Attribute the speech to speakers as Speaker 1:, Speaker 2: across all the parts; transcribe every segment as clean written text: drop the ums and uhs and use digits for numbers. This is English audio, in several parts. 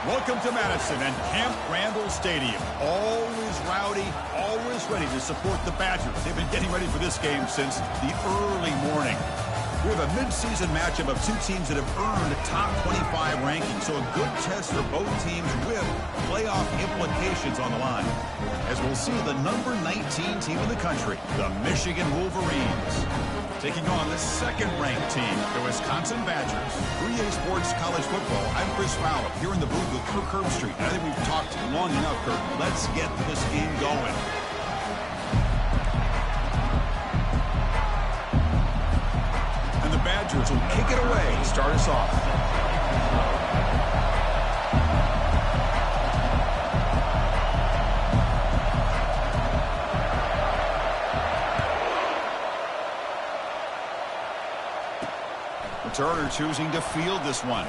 Speaker 1: Welcome to Madison and Camp Randall Stadium. Always rowdy, always ready to support the Badgers. They've been getting ready for this game since the early morning. We have a mid-season matchup of two teams that have earned top 25 rankings, so a good test for both teams with playoff implications on the line. As we'll see the number 19 team in the country, the Michigan Wolverines, taking on the second-ranked team, the Wisconsin Badgers. 3A Sports College Football, I'm Chris Fowler, here in the booth with Kirk Herbstreit. I think we've talked long enough, Kirk. Let's get this game going. And the Badgers will kick it away to start us off. Turner choosing to field this one.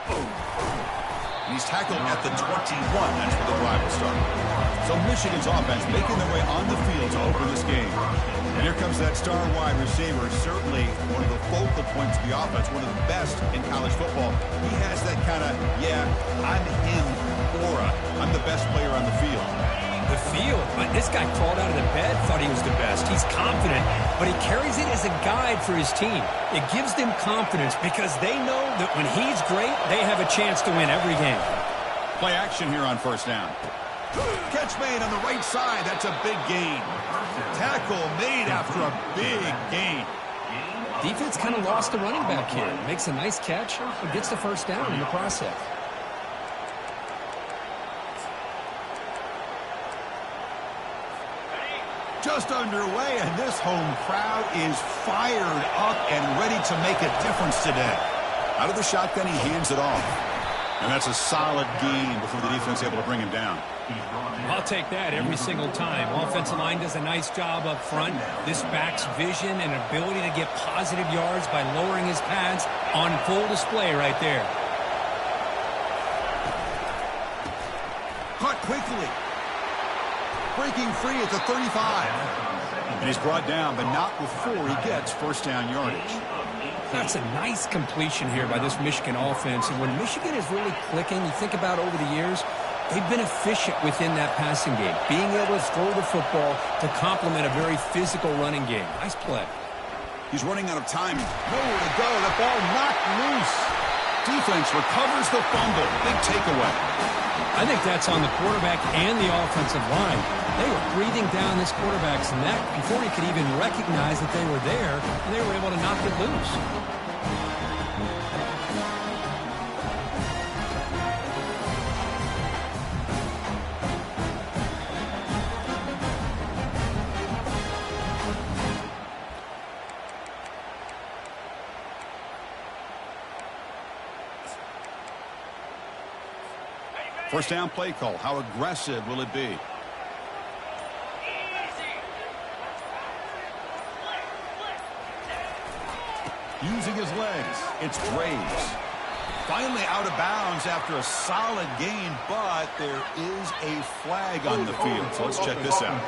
Speaker 1: And he's tackled at the 21. That's where the drive will start. So Michigan's offense making their way on the field to open this game. And here comes that star wide receiver, certainly one of the focal points of the offense, one of the best in college football. He has that kind of, I'm him aura. I'm the best player on the field.
Speaker 2: The field. This guy crawled out of the bed, thought he was the best. He's confident, but he carries it as a guide for his team. It gives them confidence because they know that when he's great, they have a chance to win every game.
Speaker 1: Play action here on first down. Catch made on the right side. That's a big gain. Tackle made after a big gain.
Speaker 2: Defense kind of lost the running back here. Makes a nice catch and gets the first down in the process.
Speaker 1: Just underway, and this home crowd is fired up and ready to make a difference today. Out of the shotgun, he hands it off. And that's a solid gain before the defense is able to bring him down.
Speaker 2: I'll take that every single time. Offensive line does a nice job up front. This back's vision and ability to get positive yards by lowering his pads on full display right there.
Speaker 1: Caught quickly. Breaking free at the 35. And he's brought down, but not before he gets first down yardage.
Speaker 2: That's a nice completion here by this Michigan offense. And when Michigan is really clicking, you think about over the years, they've been efficient within that passing game, being able to throw the football to complement a very physical running game. Nice play.
Speaker 1: He's running out of time. Nowhere to go. The ball knocked loose. Defense recovers the fumble. Big takeaway.
Speaker 2: I think that's on the quarterback and the offensive line. They were breathing down this quarterback's neck before he could even recognize that they were there, and they were able to knock it loose.
Speaker 1: First down play call. How aggressive will it be? Using his legs, it's Graves. Finally out of bounds after a solid gain, but there is a flag on the field. So let's check this out.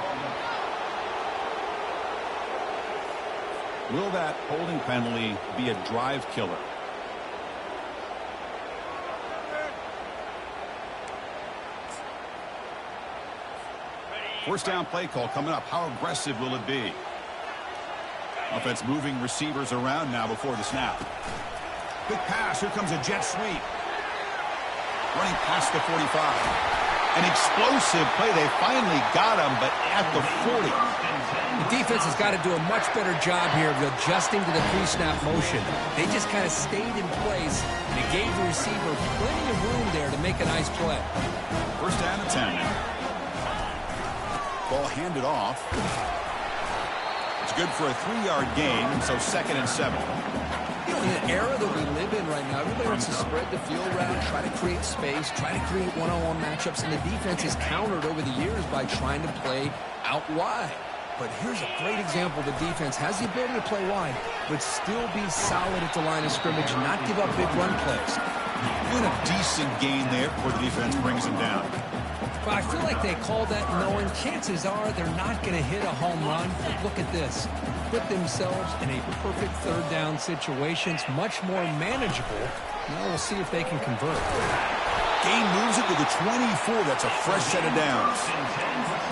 Speaker 1: Will that holding penalty be a drive killer? First down play call coming up. How aggressive will it be? Offense moving receivers around now before the snap. Big pass. Here comes a jet sweep. Running past the 45. An explosive play. They finally got him, but at the 40.
Speaker 2: The defense has got to do a much better job here of adjusting to the pre-snap motion. They just kind of stayed in place, and it gave the receiver plenty of room there to make a nice play.
Speaker 1: First down and 10 now. Ball handed off. It's good for a 3-yard gain, so 2nd and 7.
Speaker 2: You know, in the era that we live in right now, everybody wants to spread the field around, try to create space, try to create one-on-one matchups, and the defense is countered over the years by trying to play out wide. But here's a great example. The defense has the ability to play wide, but still be solid at the line of scrimmage and not give up big run plays.
Speaker 1: And a decent gain there before the defense brings him down.
Speaker 2: But I feel like they called that knowing chances are they're not going to hit a home run. But look at this. Put themselves in a perfect third down situation. It's much more manageable. Now we'll see if they can convert.
Speaker 1: Gain moves it to the 24. That's a fresh set of downs.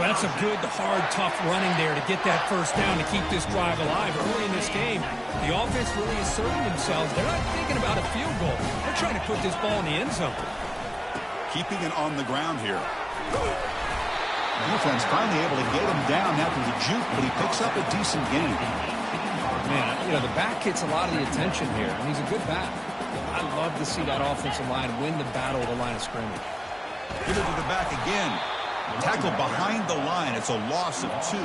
Speaker 2: Well, that's a good, hard, tough running there to get that first down to keep this drive alive. Early in this game, the offense really asserting themselves. They're not thinking about a field goal. They're trying to put this ball in the end zone.
Speaker 1: Keeping it on the ground here. Defense finally able to get him down after the juke, but he picks up a decent gain.
Speaker 2: Man, you know, the back gets a lot of the attention here, and he's a good back. I love to see that offensive line win the battle of the line of scrimmage.
Speaker 1: Give it to the back again. Tackle behind the line. It's a loss of 2.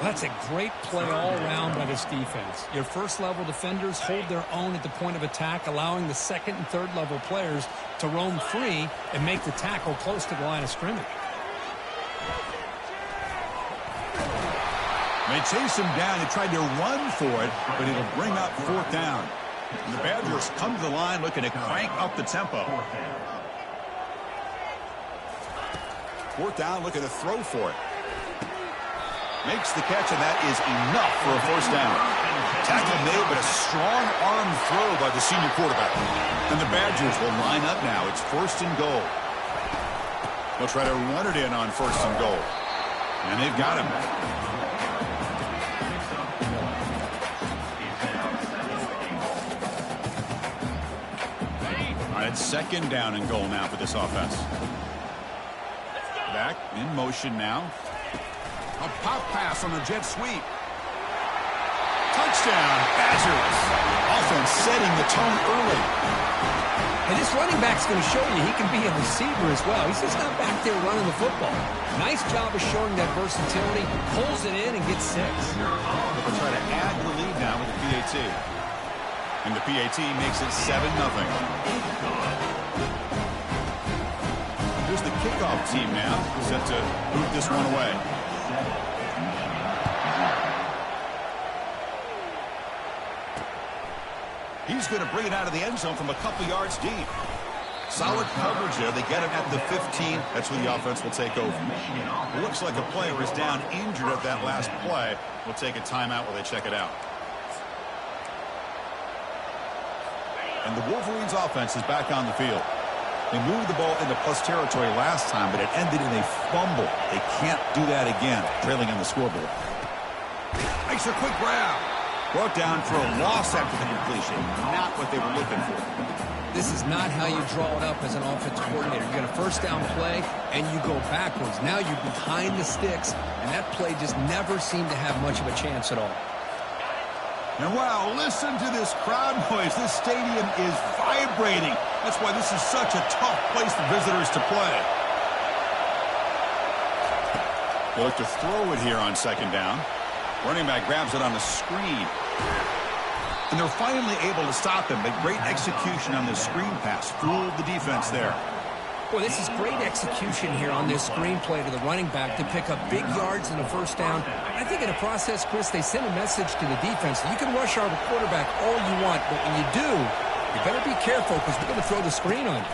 Speaker 2: That's a great play all around by this defense. Your first-level defenders hold their own at the point of attack, allowing the second and third-level players to roam free and make the tackle close to the line of scrimmage.
Speaker 1: They chase him down. They tried to run for it, but it'll bring up 4th down. And the Badgers come to the line looking to crank up the tempo. 4th down, looking to throw for it. Makes the catch, and that is enough for a 1st down. Tackle made, but a strong arm throw by the senior quarterback. And the Badgers will line up now. It's 1st and goal. They'll try to run it in on 1st and goal. And they've got him. It's 2nd down and goal now for this offense. Back in motion now. A pop pass on the jet sweep. Touchdown, Badgers. Offense setting the tone early.
Speaker 2: And this running back's going to show you he can be a receiver as well. He's just not back there running the football. Nice job of showing that versatility. Pulls it in and gets 6.
Speaker 1: They'll try to add the lead now with the PAT. And the PAT makes it 7-0. Here's the kickoff team now, set to boot this one away. He's going to bring it out of the end zone from a couple yards deep. Solid coverage there. They get him at the 15. That's where the offense will take over. It looks like a player is down injured at that last play. We'll take a timeout while they check it out. And the Wolverines offense is back on the field. They moved the ball into plus territory last time, but it ended in a fumble. They can't do that again, trailing on the scoreboard. Makes a quick grab. Brought down for a loss after the completion. Not what they were looking for.
Speaker 2: This is not how you draw it up as an offensive coordinator. You get a 1st down play, and you go backwards. Now you're behind the sticks, and that play just never seemed to have much of a chance at all.
Speaker 1: And wow, listen to this crowd noise. This stadium is vibrating. That's why this is such a tough place for visitors to play. They look to throw it here on 2nd down. Running back grabs it on the screen. And they're finally able to stop him. But great execution on the screen pass. Fooled the defense there.
Speaker 2: Boy, this is great execution here on this screen play to the running back to pick up big yards and a 1st down. I think in the process, Chris, they send a message to the defense. You can rush our quarterback all you want, but when you do, you better be careful because we're going to throw the screen on you.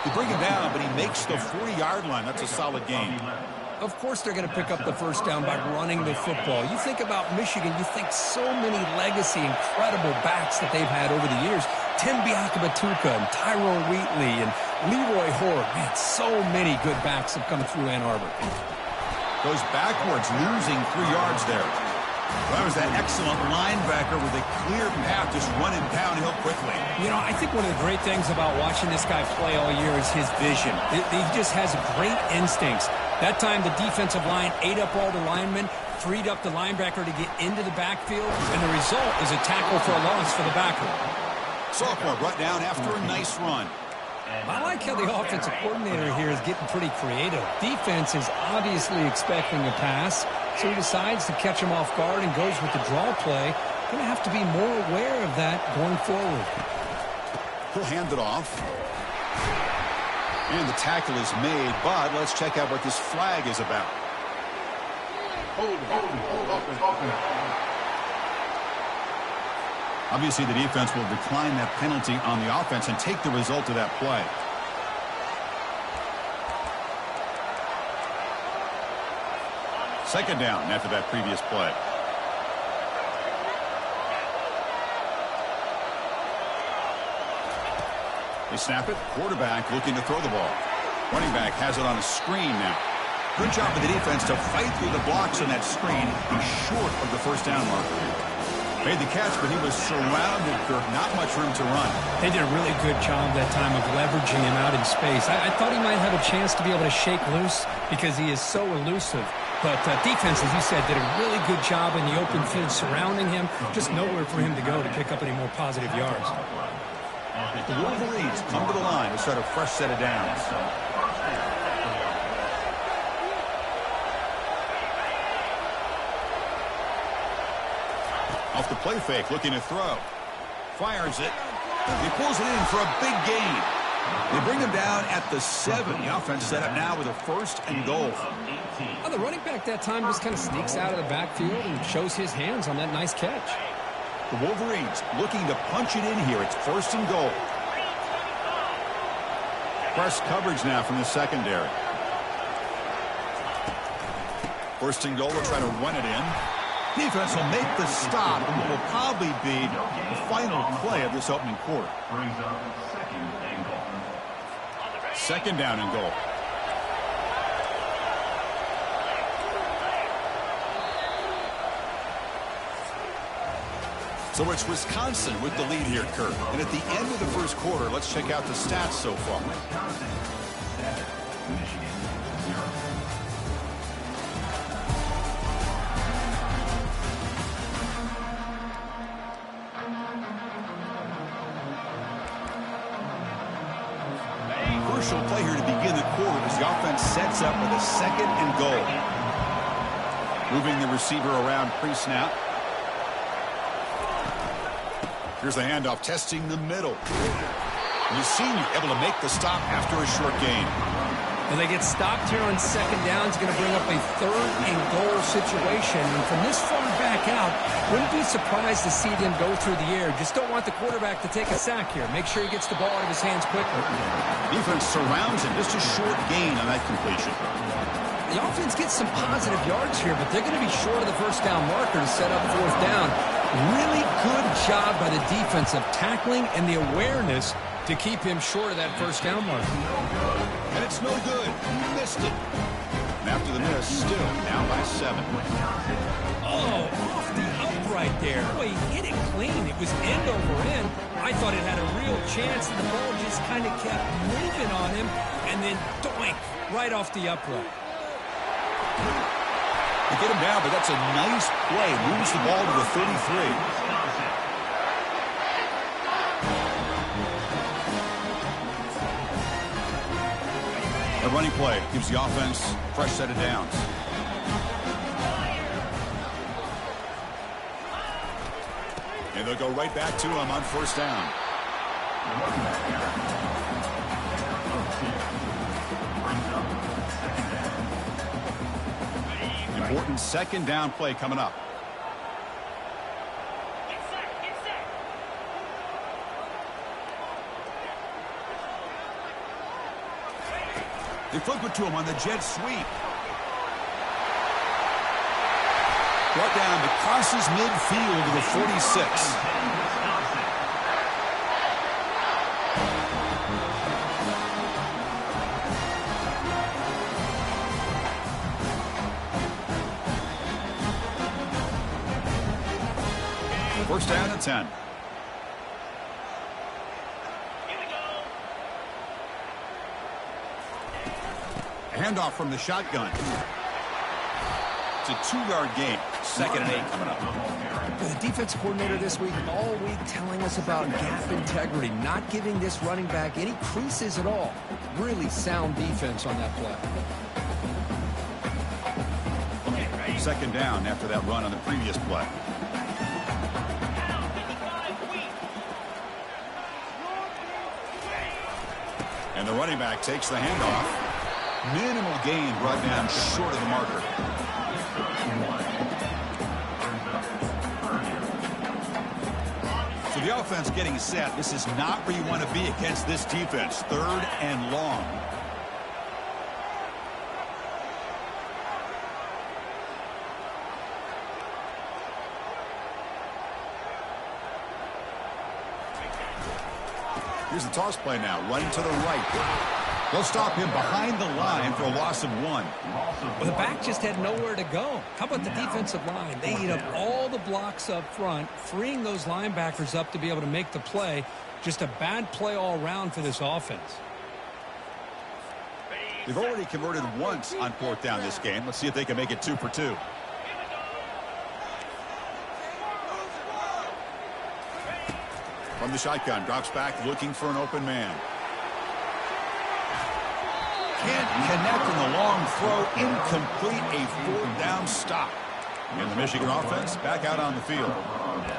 Speaker 1: They bring him down, but he makes the 40-yard line. That's a solid gain.
Speaker 2: Of course they're going to pick up the 1st down by running the football. You think about Michigan, you think so many legacy, incredible backs that they've had over the years. Tim Biakabatuka and Tyrone Wheatley and Leroy Horde. Man, so many good backs have come through Ann Arbor.
Speaker 1: Goes backwards, losing 3 yards there. That was that excellent linebacker with a clear path, just running downhill quickly.
Speaker 2: You know, I think one of the great things about watching this guy play all year is his vision. He just has great instincts. That time, the defensive line ate up all the linemen, freed up the linebacker to get into the backfield, and the result is a tackle for a loss for the backer.
Speaker 1: Sophomore brought down after a nice run.
Speaker 2: I like how the offensive coordinator here is getting pretty creative. Defense is obviously expecting a pass, so he decides to catch him off guard and goes with the draw play. Going to have to be more aware of that going forward.
Speaker 1: He'll hand it off. And the tackle is made, but let's check out what this flag is about. Hold. Obviously, the defense will decline that penalty on the offense and take the result of that play. Second down after that previous play. They snap it. Quarterback looking to throw the ball. Running back has it on a screen now. Good job of the defense to fight through the blocks on that screen. He's short of the first down marker. Made the catch, but he was surrounded, Kirk. Not much room to run.
Speaker 3: They did a really good job that time of leveraging him out in space. I thought he might have a chance to be able to shake loose because he is so elusive. But defense, as you said, did a really good job in the open field surrounding him. Just nowhere for him to go to pick up any more positive yards.
Speaker 1: The Wolverines come to the line to start a fresh set of downs. Off the play fake, looking to throw. Fires it. He pulls it in for a big gain. They bring him down at the 7. The offense set up now with a first and goal.
Speaker 2: Well, the running back that time just kind of sneaks out of the backfield and shows his hands on that nice catch.
Speaker 1: The Wolverines looking to punch it in here. It's first and goal. Press coverage now from the secondary. First and goal, we'll try to run it in. Defense will make the stop, and what will probably be the final play of this opening quarter. Second down and goal. So it's Wisconsin with the lead here, Kirk. And at the end of the first quarter, let's check out the stats so far. Crucial play here to begin the quarter as the offense sets up with a second and goal. Moving the receiver around pre-snap. Here's the handoff, testing the middle. The senior able to make the stop after a short gain.
Speaker 2: Well, they get stopped here on second down. It's going to bring up a third and goal situation. And from this far back out, wouldn't be surprised to see them go through the air. Just don't want the quarterback to take a sack here. Make sure he gets the ball out of his hands quickly.
Speaker 1: Defense surrounds him. Just a short gain on that completion.
Speaker 2: The offense gets some positive yards here, but they're going to be short of the first down marker to set up fourth down. Really good job by the defense of tackling and the awareness to keep him short of that first down marker.
Speaker 1: And it's no good. Missed it. And after the miss, still down by 7.
Speaker 3: Oh, off the upright there. Boy, he hit it clean. It was end over end. I thought it had a real chance, and the ball just kind of kept moving on him, and then doink, right off the upright.
Speaker 1: They get him down, but that's a nice play. Moves the ball to the 33. A running play gives the offense a fresh set of downs. And they'll go right back to him on first down. Important second down play coming up. They flip it to him on the jet sweep. Brought down to crosses midfield to the 46. First down at 10. Handoff from the shotgun. It's a 2-yard gain. Second and 8 coming up.
Speaker 2: The defense coordinator this week, all week telling us about gap integrity, not giving this running back any creases at all. Really sound defense on that play.
Speaker 1: Second down after that run on the previous play. And the running back takes the handoff. Minimal gain brought down short of the marker. So the offense getting set. This is not where you want to be against this defense. Third and long. Here's the toss play now, running to the right. They'll stop him behind the line for a loss of 1.
Speaker 3: Well, the back just had nowhere to go. How about the defensive line? They eat up all the blocks up front, freeing those linebackers up to be able to make the play. Just a bad play all around for this offense.
Speaker 1: They've already converted once on 4th down this game. Let's see if they can make it 2 for 2. From the shotgun, drops back, looking for an open man. Can't connect in the long throw. Incomplete, a 4th down stop. And the Michigan offense back out on the field.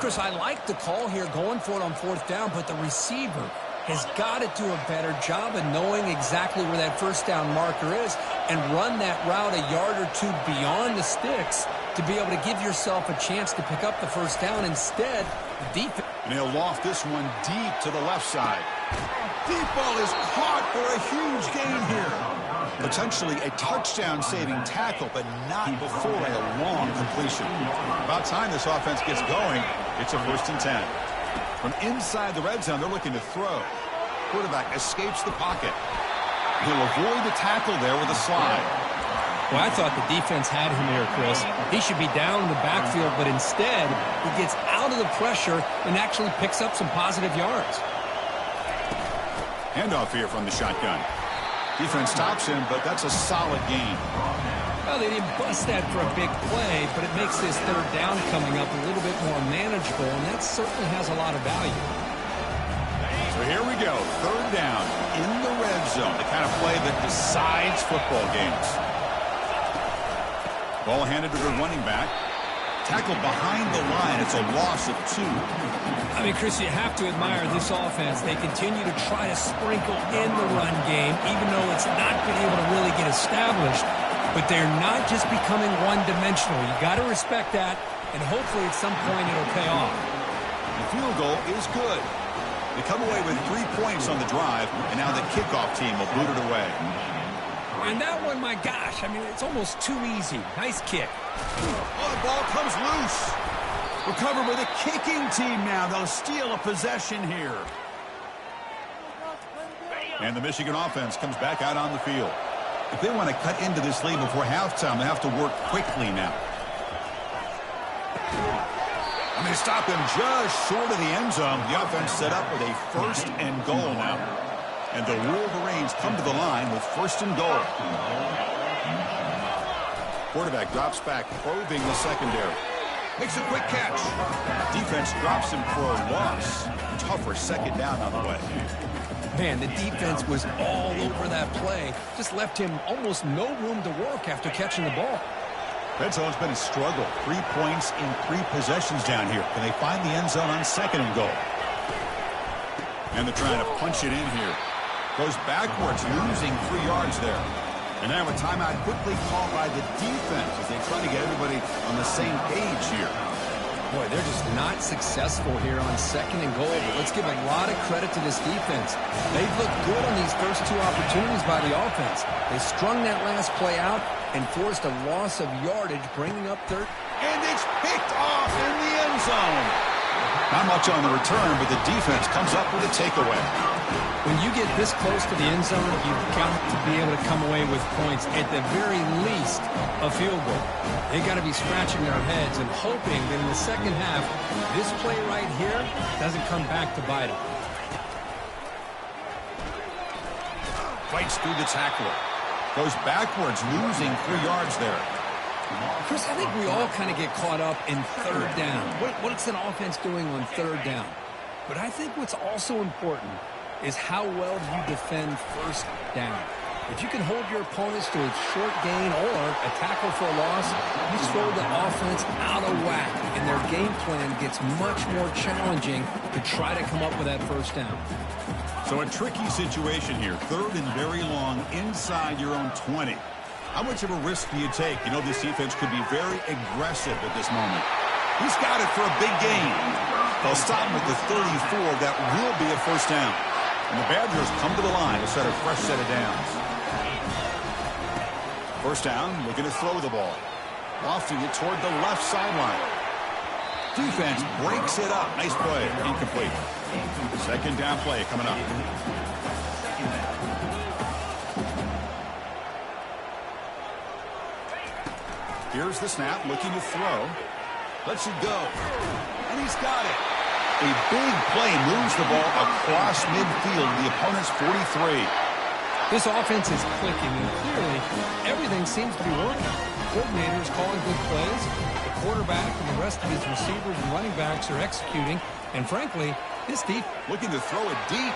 Speaker 2: Chris, I like the call here, going for it on 4th down, but the receiver has got to do a better job of knowing exactly where that 1st down marker is and run that route a yard or 2 beyond the sticks to be able to give yourself a chance to pick up the 1st down. Instead, the defense.
Speaker 1: And he'll loft this one deep to the left side. Deep ball is caught for a huge gain here. Potentially a touchdown-saving tackle, but not before a long completion. About time this offense gets going, it's a 1st and 10. From inside the red zone, they're looking to throw. Quarterback escapes the pocket. He'll avoid the tackle there with a slide.
Speaker 3: Well, I thought the defense had him here, Chris. He should be down in the backfield, but instead, he gets out of the pressure and actually picks up some positive yards.
Speaker 1: Handoff here from the shotgun. Defense stops him, but that's a solid gain.
Speaker 3: Well, they didn't bust that for a big play, but it makes this 3rd down coming up a little bit more manageable, and that certainly has a lot of value.
Speaker 1: So here we go, 3rd down in the red zone, the kind of play that decides football games. Ball handed to the running back. Tackled behind the line. It's a loss of 2.
Speaker 3: I mean, Chris, you have to admire this offense. They continue to try to sprinkle in the run game, even though it's not been able to really get established. But they're not just becoming one-dimensional. You got to respect that, and hopefully at some point it'll pay off.
Speaker 1: The field goal is good. They come away with 3 points on the drive, and now the kickoff team will boot it away.
Speaker 3: And that one, my gosh, I mean, it's almost too easy. Nice kick.
Speaker 1: Oh, the ball comes loose. Recovered by the kicking team now. They'll steal a possession here. And the Michigan offense comes back out on the field. If they want to cut into this lead before halftime, they have to work quickly now. And they stop him just short of the end zone. The offense set up with a 1st and goal now. And the Wolverines come to the line with 1st and goal. Quarterback drops back, probing the secondary. Makes a quick catch. Defense drops him for a loss. Tougher 2nd down on the way.
Speaker 2: Man, the defense was all over that play. Just left him almost no room to work after catching the ball.
Speaker 1: Red zone's been a struggle. 3 points in 3 possessions down here. Can they find the end zone on 2nd and goal? And they're trying to punch it in here. Goes backwards, losing 3 yards there. And now a timeout quickly called by the defense as they try to get everybody on the same page here.
Speaker 2: Boy, they're just not successful here on 2nd and goal. But let's give a lot of credit to this defense. They've looked good on these first 2 opportunities by the offense. They strung that last play out and forced a loss of yardage, bringing up 3rd.
Speaker 1: And it's picked off in the end zone. Not much on the return, but the defense comes up with a takeaway.
Speaker 3: When you get this close to the end zone, you've got to be able to come away with points, at the very least a field goal. They've got to be scratching their heads and hoping that in the 2nd half, this play right here doesn't come back to bite them.
Speaker 1: Fights through the tackler. Goes backwards, losing 3 yards there.
Speaker 2: Chris, I think we all kind of get caught up in 3rd down. What's an offense doing on 3rd down? But I think what's also important is how well you defend 1st down. If you can hold your opponents to a short gain or a tackle for a loss, you throw the offense out of whack, and their game plan gets much more challenging to try to come up with that 1st down.
Speaker 1: So a tricky situation here. 3rd and very long inside your own 20. How much of a risk do you take? You know this defense could be very aggressive at this moment. He's got it for a big gain. They'll stop him at the 34. That will be a 1st down. And the Badgers come to the line to set a fresh set of downs. 1st down, looking to throw the ball. Lofting it toward the left sideline. Defense breaks it up. Nice play. Incomplete. Second down play coming up. Here's the snap, looking to throw. Lets it go. And he's got it. A big play moves the ball across midfield, the opponent's 43.
Speaker 3: This offense is clicking, and clearly everything seems to be working. Coordinators calling good plays. The quarterback and the rest of his receivers and running backs are executing. And frankly, this defense
Speaker 1: looking to throw it deep.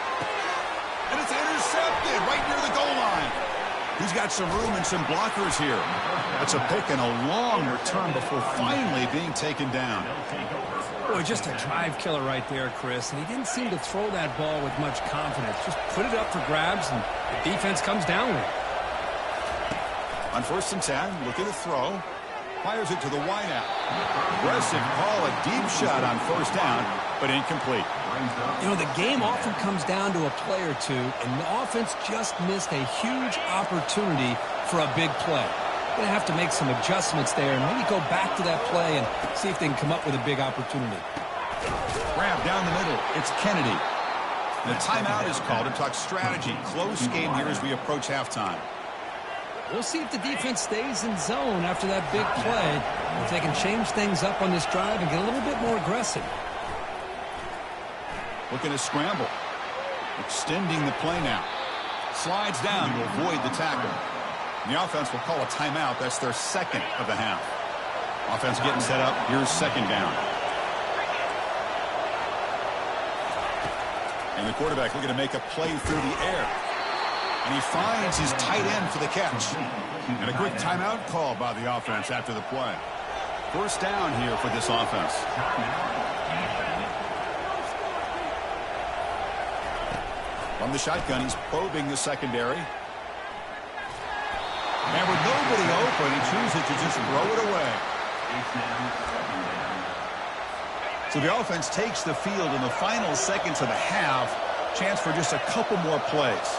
Speaker 1: And it's intercepted right near the goal line. He's got some room and some blockers here. That's a pick and a long return before finally being taken down.
Speaker 3: Boy, just a drive killer right there, Chris. And he didn't seem to throw that ball with much confidence. Just put it up for grabs, and the defense comes down with it.
Speaker 1: On 1st and 10, looking to throw. Fires it to the wideout. Aggressive call, a deep shot on 1st down, but incomplete.
Speaker 3: You know, the game often comes down to a play or two, and the offense just missed a huge opportunity for a big play. Going to have to make some adjustments there and maybe go back to that play and see if they can come up with a big opportunity.
Speaker 1: Grab down the middle. It's Kennedy. The timeout is called to talk strategy. Close game here as we approach halftime.
Speaker 3: We'll see if the defense stays in zone after that big play. If they can change things up on this drive and get a little bit more aggressive.
Speaker 1: Looking to scramble. Extending the play now. Slides down to avoid the tackle. And the offense will call a timeout. That's their second of the half. Offense getting set up. Here's 2nd down. And the quarterback looking to make a play through the air. And he finds his tight end for the catch. And a quick timeout call by the offense after the play. 1st down here for this offense. From the shotgun, he's probing the secondary. And with nobody open, he chooses to just throw it away. So the offense takes the field in the final seconds of the half. Chance for just a couple more plays.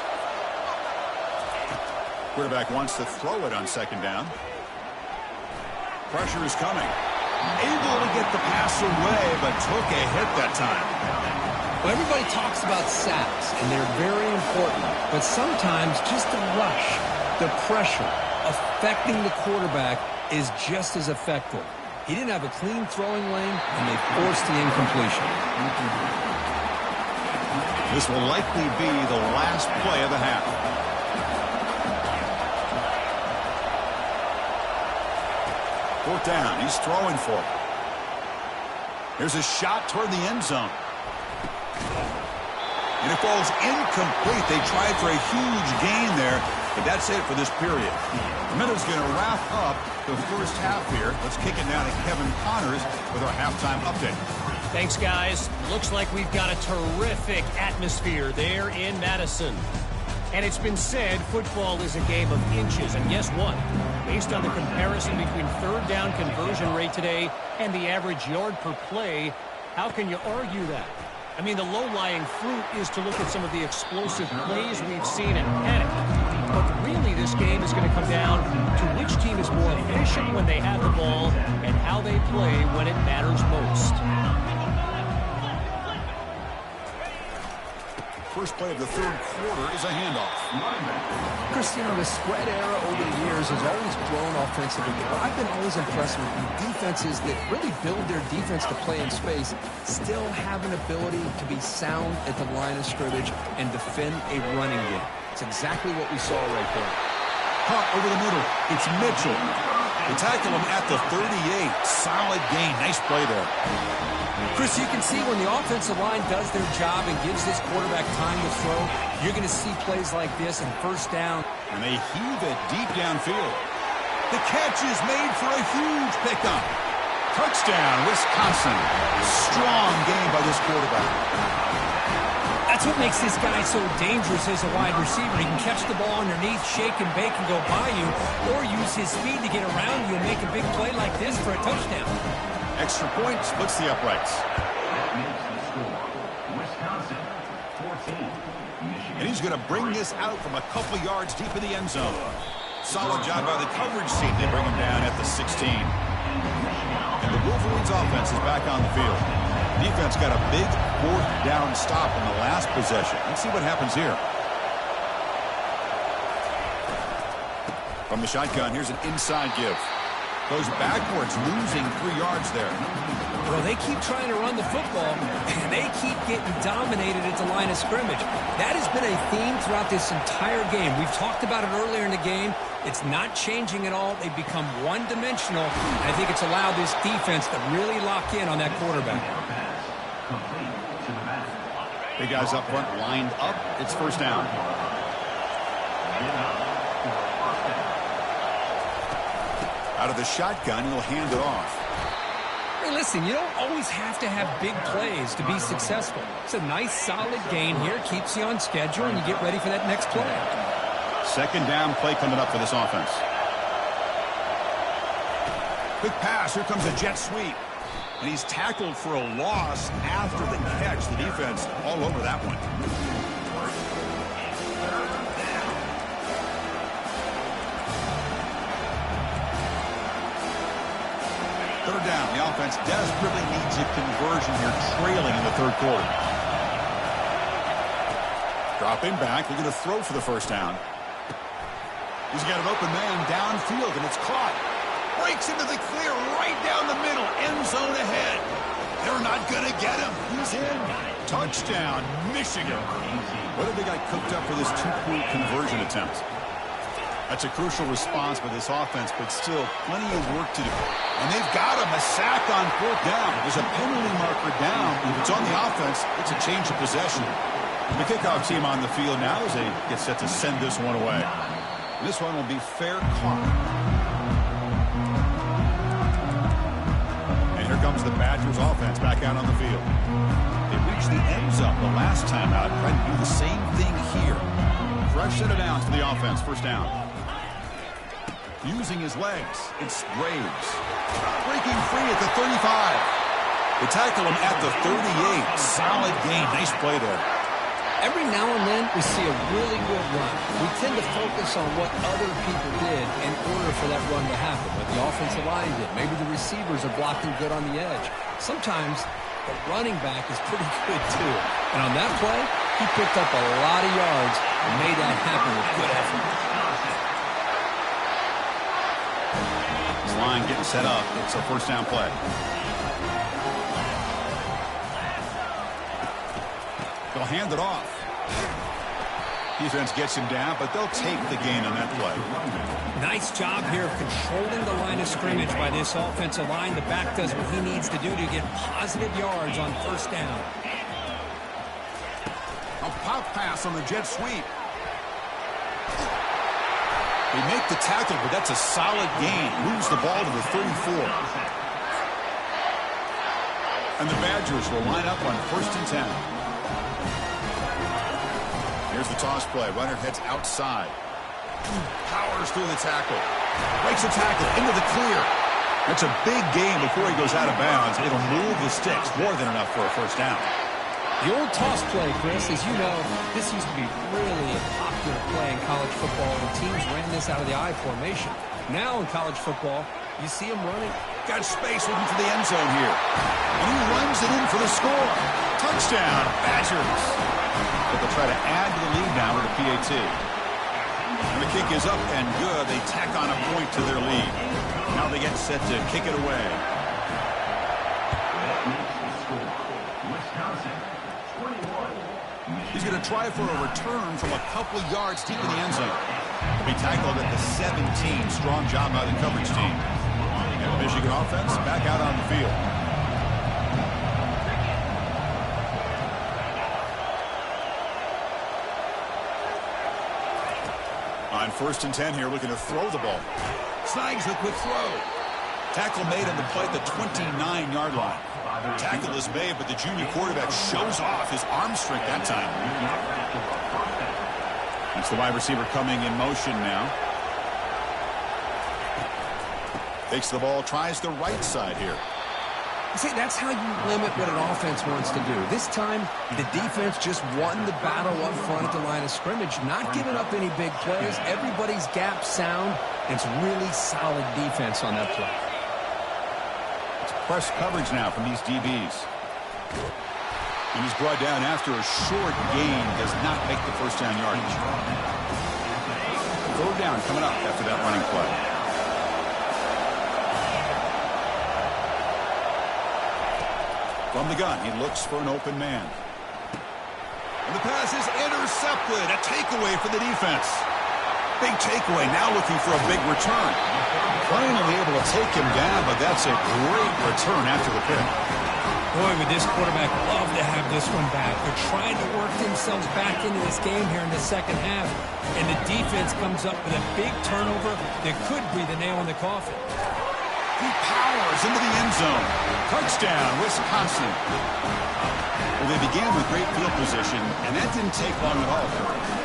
Speaker 1: Quarterback wants to throw it on 2nd down. Pressure is coming. Able to get the pass away, but took a hit that time.
Speaker 3: Well, everybody talks about sacks, and they're very important. But sometimes just the rush, the pressure, affecting the quarterback is just as effective. He didn't have a clean throwing lane, and they forced the incompletion.
Speaker 1: This will likely be the last play of the half. Fourth down. He's throwing for it. Here's a shot toward the end zone. And it falls incomplete. They tried for a huge gain there, but that's it for this period. The Minnows going to wrap up the first half here. Let's kick it down to Kevin Connors with our halftime update.
Speaker 4: Thanks, guys. Looks like we've got a terrific atmosphere there in Madison. And it's been said football is a game of inches. And guess what? Based on the comparison between 3rd down conversion rate today and the average yard per play, how can you argue that? I mean, the low-lying fruit is to look at some of the explosive plays we've seen and panic. But really, this game is going to come down to which team is more efficient when they have the ball and how they play when it matters most.
Speaker 1: First play of the 3rd quarter is a handoff.
Speaker 2: Cristiano, the spread era over the years has always grown offensively. But I've been always impressed with the defenses that really build their defense to play in space, still have an ability to be sound at the line of scrimmage and defend a running game. It's exactly what we saw right there.
Speaker 1: Punt over the middle. It's Mitchell. They tackle him at the 38. Solid gain. Nice play there.
Speaker 3: Chris, you can see when the offensive line does their job and gives this quarterback time to throw, you're going to see plays like this and 1st down.
Speaker 1: And they heave it deep downfield. The catch is made for a huge pickup. Touchdown, Wisconsin. Strong game by this quarterback.
Speaker 3: That's what makes this guy so dangerous as a wide receiver. He can catch the ball underneath, shake and bake and go by you, or use his speed to get around you and make a big play like this for a touchdown.
Speaker 1: Extra point splits the uprights. And he's going to bring this out from a couple yards deep in the end zone. Solid job by the coverage team. They bring him down at the 16. And The Wolverines offense is back on the field. Defense got a big fourth down stop in the last possession. Let's see what happens here. From the shotgun, here's an inside give. Goes backwards, losing 3 yards there.
Speaker 3: Well, they keep trying to run the football, and they keep getting dominated at the line of scrimmage. That has been a theme throughout this entire game. We've talked about it earlier in the game. It's not changing at all. They've become one-dimensional. I think it's allowed this defense to really lock in on that quarterback.
Speaker 1: Big guys up front, lined up. It's first down. Out of the shotgun, he'll hand it off.
Speaker 3: Hey, listen, you don't always have to have big plays to be successful. It's a nice, solid gain here. Keeps you on schedule, and you get ready for that next play.
Speaker 1: Second down play coming up for this offense. Quick pass. Here comes a jet sweep. And he's tackled for a loss after the catch. The defense all over that one. Third down. The offense desperately needs a conversion here, trailing in the third quarter. Dropping back. Looking to throw for the first down. He's got an open man downfield, and it's caught. Breaks into the clear right down the middle. End zone ahead. They're not going to get him. He's in. Touchdown, Michigan. What have they got cooked up for this two-point conversion attempt? That's a crucial response by this offense, but still plenty of work to do. And they've got him. A sack on fourth down. There's a penalty marker down. If it's on the offense, it's a change of possession. The kickoff team on the field now as they get set to send this one away. This one will be fair caught. And here comes the Badgers offense back out on the field. They reached the end zone the last time out. Trying to do the same thing here. Fresh set of downs for the offense. First down. Using his legs, it's Graves. Breaking free at the 35. They tackle him at the 38. Solid gain. Nice play there.
Speaker 2: Every now and then, we see a really good run. We tend to focus on what other people did in order for that run to happen. What the offensive line did. Maybe the receivers are blocking good on the edge. Sometimes the running back is pretty good, too. And on that play, he picked up a lot of yards and made that happen with good effort.
Speaker 1: This line getting set up. It's a first down play. They'll hand it off. Defense gets him down, but they'll take the gain on that play.
Speaker 3: Nice job here of controlling the line of scrimmage by this offensive line. The back does what he needs to do to get positive yards on first down.
Speaker 1: A pop pass on the jet sweep. They make the tackle, but that's a solid gain. Moves the ball to the 34. And the Badgers will line up on 1st and 10. Here's the toss play. Runner heads outside. Powers through the tackle. Breaks the tackle into the clear. That's a big gain before he goes out of bounds. It'll move the sticks. More than enough for a first down.
Speaker 2: The old toss play, Chris, as you know, this used to be really a popular play in college football, and teams ran this out of the I formation. Now in college football, you see him running.
Speaker 1: Got space looking for the end zone here. And he runs it in for the score. Touchdown, Badgers. But they'll try to add to the lead now with a PAT. And the kick is up and good. They tack on a point to their lead. Now they get set to kick it away. He's going to try for a return from a couple yards deep in the end zone. He'll be tackled at the 17. Strong job by the coverage team. And the Michigan offense back out on the field. On 1st and 10 here, looking to throw the ball. Snags the quick throw. Tackle made on the play at the 29-yard line. Tackle is made, but the junior quarterback shows off his arm strength that time. It's the wide receiver coming in motion now. Takes the ball, tries the right side here.
Speaker 2: See, that's how you limit what an offense wants to do. This time, the defense just won the battle up front at the line of scrimmage, not giving up any big plays. Everybody's gap sound. It's really solid defense on that play.
Speaker 1: press coverage now from these DBs. And he's brought down after a short gain. Does not make the first down yardage. Third down coming up after that running play. From the gun, he looks for an open man. And the pass is intercepted. A takeaway for the defense. Big takeaway, now looking for a big return. Finally able to take him down, but that's a great return after the pick.
Speaker 3: Boy, would this quarterback love to have this one back. They're trying to work themselves back into this game here in the second half, and the defense comes up with a big turnover that could be the nail in the coffin.
Speaker 1: He powers into the end zone. Touchdown, Wisconsin. Well, they began with great field position, and that didn't take long at all.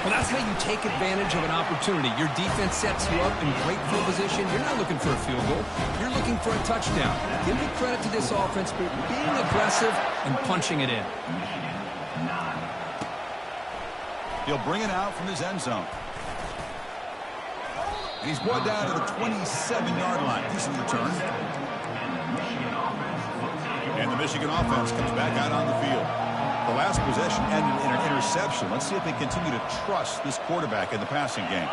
Speaker 2: Well, that's how you take advantage of an opportunity. Your defense sets you up in great field position. You're not looking for a field goal. You're looking for a touchdown. Give me credit to this offense for being aggressive and punching it in.
Speaker 1: He'll bring it out from his end zone. And he's brought down to the 27-yard line. Decent return. And the Michigan offense comes back out on the field. The last possession ended in an interception. Let's see if they continue to trust this quarterback in the passing game.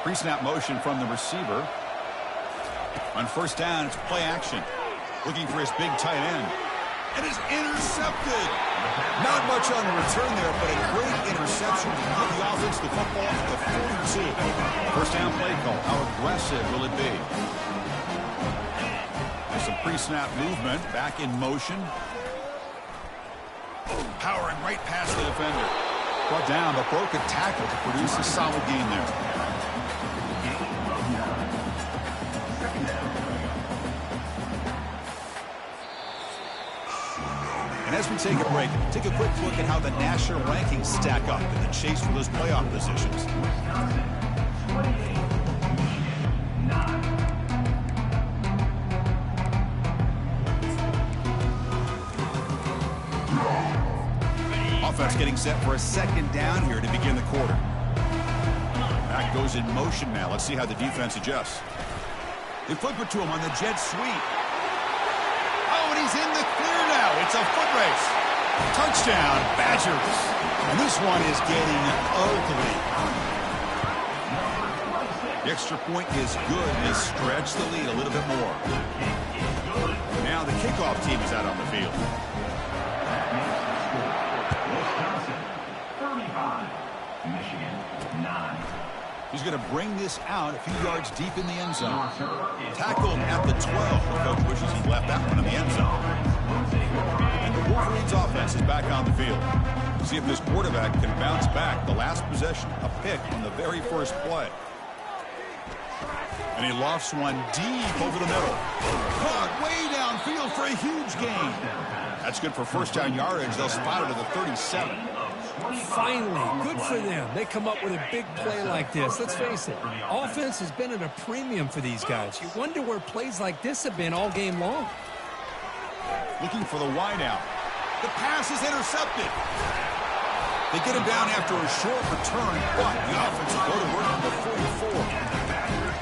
Speaker 1: Pre-snap motion from the receiver. On first down, it's play action. Looking for his big tight end. And it's intercepted. Not much on the return there, but a great interception to give the offense the football at the 42. First down play call. How aggressive will it be? There's some pre-snap movement. Back in motion. Powering right past the defender. Brought down, but broke a tackle to produce a solid gain there. And as we take a break, take a quick look at how the national rankings stack up in the chase for those playoff positions. Offense getting set for a second down here to begin the quarter. Back goes in motion now. Let's see how the defense adjusts. They flip it to him on the jet sweep. Oh, and he's in the clear now. It's a foot race. Touchdown, Badgers. And this one is getting ugly. The extra point is good. They stretch the lead a little bit more. Now the kickoff team is out on the field. He's going to bring this out a few yards deep in the end zone. Tackled at the 12. The coach wishes he left that one in the end zone. And the Wolverines offense is back on the field. See if this quarterback can bounce back. The last possession, a pick on the very first play. And he lofts one deep over the middle. Caught way downfield for a huge gain. That's good for first down yardage. They'll spot it at the 37.
Speaker 3: Finally, good for them. They come up with a big play like this. Let's face it, offense has been at a premium for these guys. You wonder where plays like this have been all game long.
Speaker 1: Looking for the wideout. The pass is intercepted. They get him down after a short return, but the offense will go to work on the 44.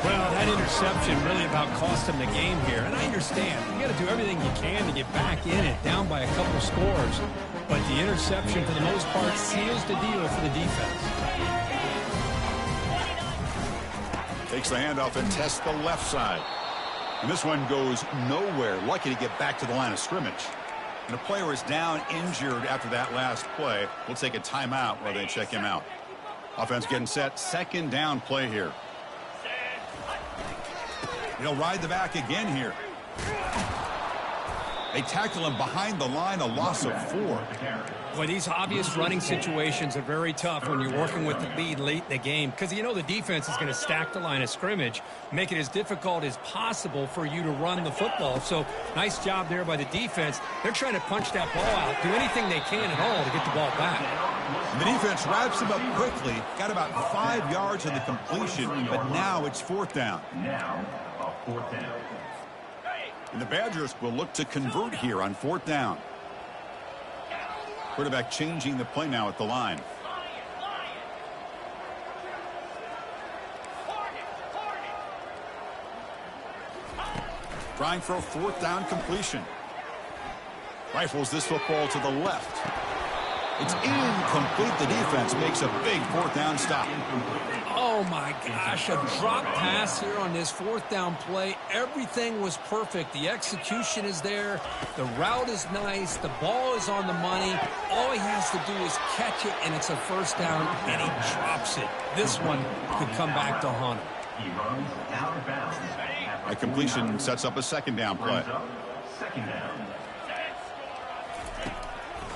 Speaker 3: Well, that interception really about cost them the game here. And I understand. You got to do everything you can to get back in it, down by a couple scores. But the interception, for the most part, seals the deal for the defense.
Speaker 1: Takes the handoff and tests the left side. And this one goes nowhere. Lucky to get back to the line of scrimmage. And the player is down injured after that last play. We'll take a timeout while they check him out. Offense getting set. Second down play here. He'll ride the back again here. They tackle him behind the line, a loss of 4.
Speaker 3: Well, these obvious running situations are very tough when you're working with the lead late in the game because you know the defense is going to stack the line of scrimmage, make it as difficult as possible for you to run the football. So nice job there by the defense. They're trying to punch that ball out, do anything they can at all to get the ball back.
Speaker 1: The defense wraps him up quickly. Got about 5 yards in the completion, but now it's fourth down. And the Badgers will look to convert here on fourth down. Quarterback changing the play now at the line. Trying for a fourth down completion. Rifles this football to the left. It's incomplete. The defense makes a big fourth down stop.
Speaker 2: Oh, my gosh, a drop pass here on this fourth down play. Everything was perfect. The execution is there. The route is nice. The ball is on the money. All he has to do is catch it, and it's a first down, and he drops it. This one could come back to haunt him.
Speaker 5: He runs out of bounds.
Speaker 1: A completion sets up a second down play.
Speaker 5: Second down.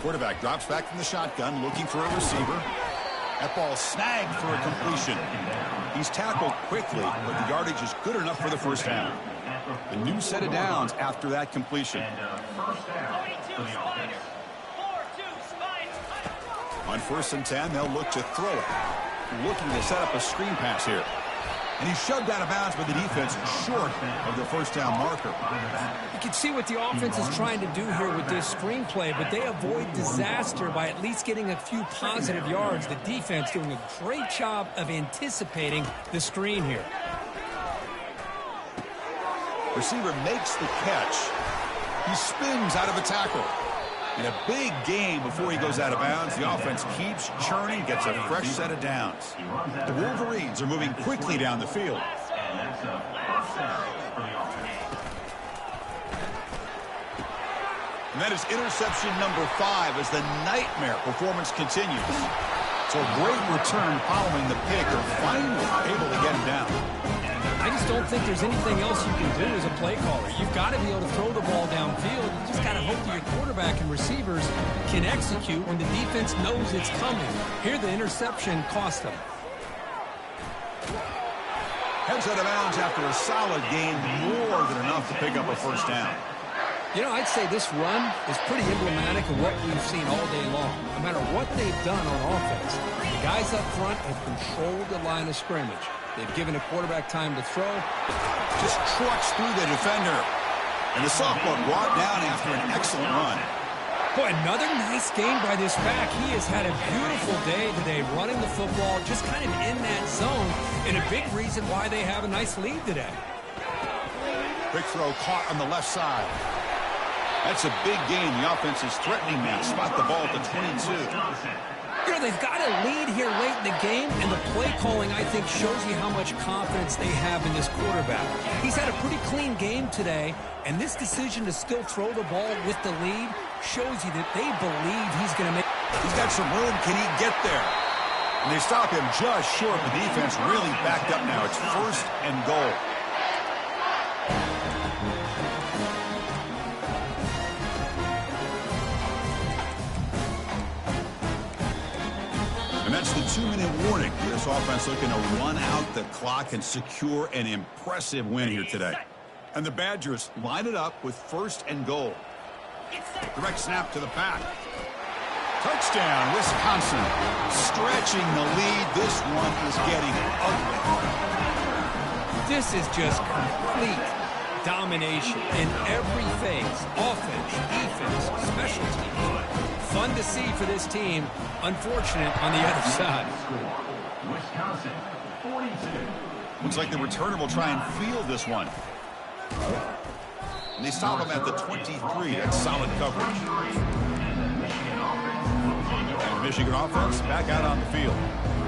Speaker 1: Quarterback drops back from the shotgun, looking for a receiver. That ball snagged for a completion. He's tackled quickly, but the yardage is good enough for the first down. A new set of downs after that completion. On 1st and 10, they'll look to throw it. Looking to set up a screen pass here. And he's shoved out of bounds by the defense short of the first down marker.
Speaker 3: You can see what the offense is trying to do here with this screenplay, but they avoid disaster by at least getting a few positive yards. The defense doing a great job of anticipating the screen here.
Speaker 1: Receiver makes the catch. He spins out of a tackle. And a big gain before he goes out of bounds. The offense keeps churning, gets a fresh set of downs. The Wolverines are moving quickly down the field. And that is interception number 5 as the nightmare performance continues. So a great return following the pick, or finally able to get him down.
Speaker 3: I just don't think there's anything else you can do as a play caller. You've got to be able to throw the ball downfield. You just got to hope that your quarterback and receivers can execute when the defense knows it's coming. Here, the interception cost them.
Speaker 1: Heads out of bounds after a solid gain, more than enough to pick up a first down.
Speaker 2: You know, I'd say this run is pretty emblematic of what we've seen all day long. No matter what they've done on offense, the guys up front have controlled the line of scrimmage. They've given a quarterback time to throw.
Speaker 1: Just trucks through the defender. And the sophomore brought down after an excellent run.
Speaker 3: Boy, another nice game by this back. He has had a beautiful day today running the football, just kind of in that zone, and a big reason why they have a nice lead today.
Speaker 1: Quick throw caught on the left side. That's a big gain. The offense is threatening now. Spot the ball at the 22.
Speaker 3: You know, they've got a lead here late in the game, and the play calling, I think, shows you how much confidence they have in this quarterback. He's had a pretty clean game today, and this decision to still throw the ball with the lead shows you that they believe he's going to make.
Speaker 1: He's got some room. Can he get there? And they stop him just short. The defense really backed up now. It's 1st and goal. And that's the 2-minute warning. This offense looking to run out the clock and secure an impressive win here today. And the Badgers line it up with 1st and goal. Direct snap to the back. Touchdown, Wisconsin. Stretching the lead. This one is getting ugly.
Speaker 3: This is just complete domination in every phase. Offense, defense, special teams. Fun to see for this team. Unfortunate on the other side.
Speaker 5: Wisconsin, 42.
Speaker 1: Looks like the returner will try and field this one. And they stop him at the 23. That's solid coverage. And Michigan offense back out on the field.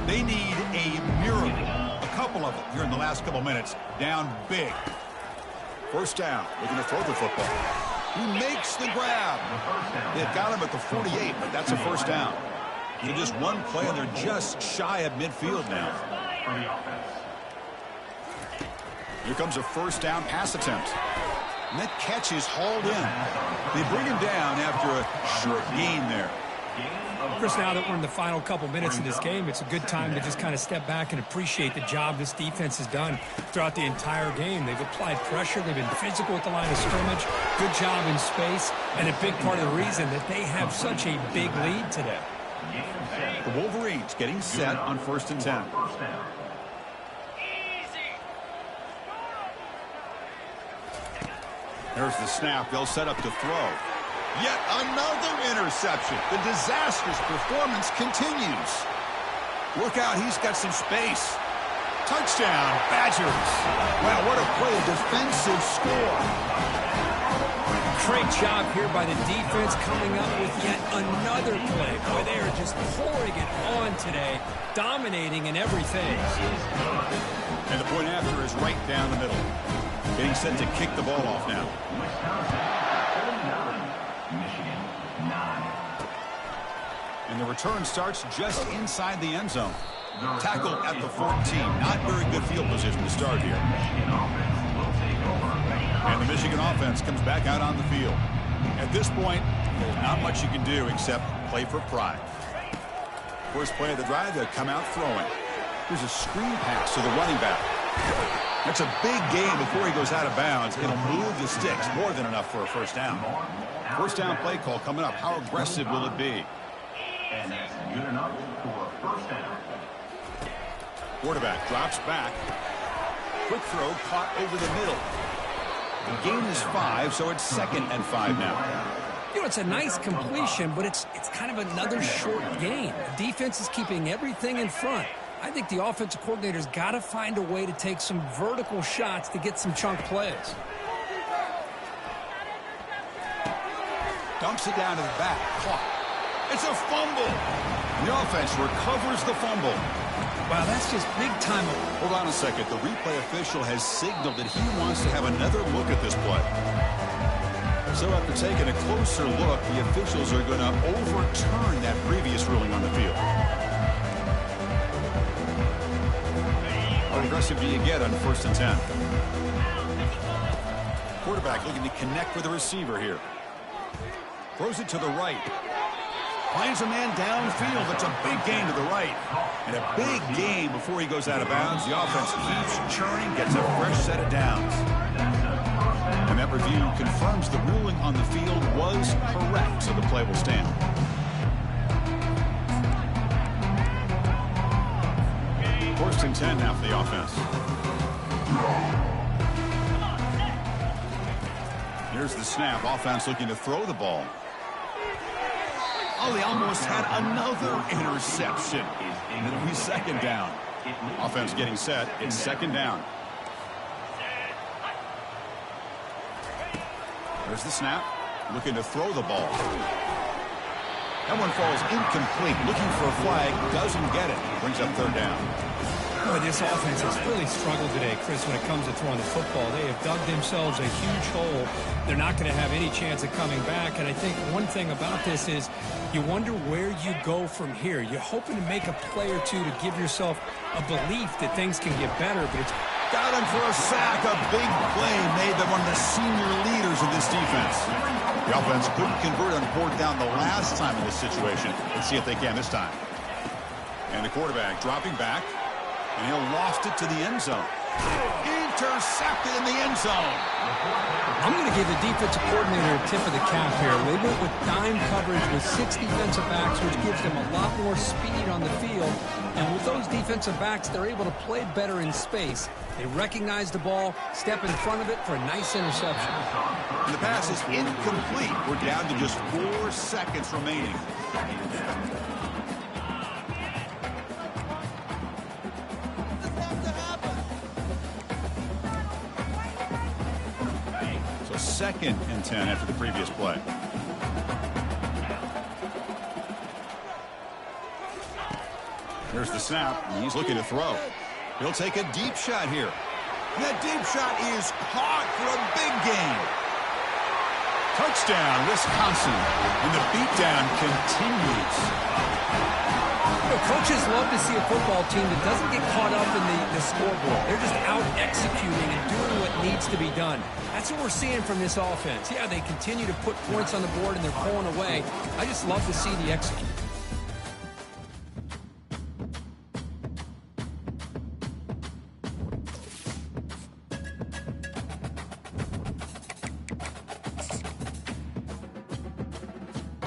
Speaker 1: They need a miracle. A couple of them here in the last couple minutes. Down big. First down. Looking to throw the football. He makes the grab. They've got him at the 48, but that's a first down. So just one play, and they're just shy of midfield now. Here comes a first down pass attempt. And that catch is hauled in. They bring him down after a short gain there.
Speaker 3: Chris, now that we're in the final couple minutes of this game, it's a good time to just kind of step back and appreciate the job this defense has done throughout the entire game. They've applied pressure. They've been physical at the line of scrimmage. Good job in space. And a big part of the reason that they have such a big lead today.
Speaker 1: The Wolverines getting set on 1st and 10. There's the snap. They'll set up to throw. Yet another interception. The disastrous performance continues. Look out, he's got some space. Touchdown, Badgers. Wow, what a play, a defensive score.
Speaker 3: Great job here by the defense coming up with yet another play. Boy, they are just pouring it on today, dominating in every phase.
Speaker 1: And the point after is right down the middle. Getting set to kick the ball off now.
Speaker 5: Michigan 9.
Speaker 1: And the return starts just inside the end zone. Tackle at the 14. Not very good field position to start here. And the Michigan offense comes back out on the field. At this point, there's not much you can do except play for pride. First play of the drive, they'll come out throwing. Here's a screen pass to the running back. That's a big gain before he goes out of bounds. It'll move the sticks, more than enough for a first down. First down play call coming up. How aggressive will it be?
Speaker 5: And that's good enough for a first down.
Speaker 1: Quarterback drops back. Quick throw caught over the middle. The gain is 5, so it's 2nd and 5 now.
Speaker 3: You know, it's a nice completion, but it's kind of another short gain. The defense is keeping everything in front. I think the offensive coordinator's got to find a way to take some vertical shots to get some chunk plays.
Speaker 1: Dumps it down to the back. Caught. It's a fumble. The offense recovers the fumble.
Speaker 3: Wow, that's just big time.
Speaker 1: Hold on a second. The replay official has signaled that he wants to have another look at this play. So after taking a closer look, the officials are going to overturn that previous ruling on the field. How aggressive do you get on 1st and 10? Quarterback looking to connect with the receiver here. Throws it to the right. Finds a man downfield. It's a big gain to the right. And a big gain before he goes out of bounds. The offense keeps churning, gets a fresh set of downs. And that review confirms the ruling on the field was correct, so the play will stand. First and 10 now for the offense. Here's the snap. Offense looking to throw the ball. Oh, they almost had another interception. And it'll be 2nd down. Offense getting set. It's 2nd down. There's the snap. Looking to throw the ball. That one falls incomplete. Looking for a flag. Doesn't get it. Brings up 3rd down.
Speaker 3: Boy, this offense has really struggled today, Chris, when it comes to throwing the football. They have dug themselves a huge hole. They're not going to have any chance of coming back. And I think one thing about this is you wonder where you go from here. You're hoping to make a play or two to give yourself a belief that things can get better, but it's
Speaker 1: got him for a sack. A big play made by one of the senior leaders of this defense. The offense couldn't convert on 4th down the last time in this situation. Let's see if they can this time. And the quarterback dropping back. And he'll loft it to the end zone. Intercepted in the end zone.
Speaker 3: I'm going to give the defensive coordinator a tip of the cap here. They went with dime coverage with 6 defensive backs, which gives them a lot more speed on the field. And with those defensive backs, they're able to play better in space. They recognize the ball, step in front of it for a nice interception.
Speaker 1: And the pass is incomplete. We're down to just 4 seconds remaining. So 2nd and 10 after the previous play. Here's the snap. He's looking to throw. He'll take a deep shot here. That deep shot is caught for a big gain. Touchdown, Wisconsin. And the beatdown continues.
Speaker 3: You know, coaches love to see a football team that doesn't get caught up in the scoreboard. They're just out executing and doing what needs to be done. That's what we're seeing from this offense. Yeah, they continue to put points on the board and they're pulling away. I just love to see the execute.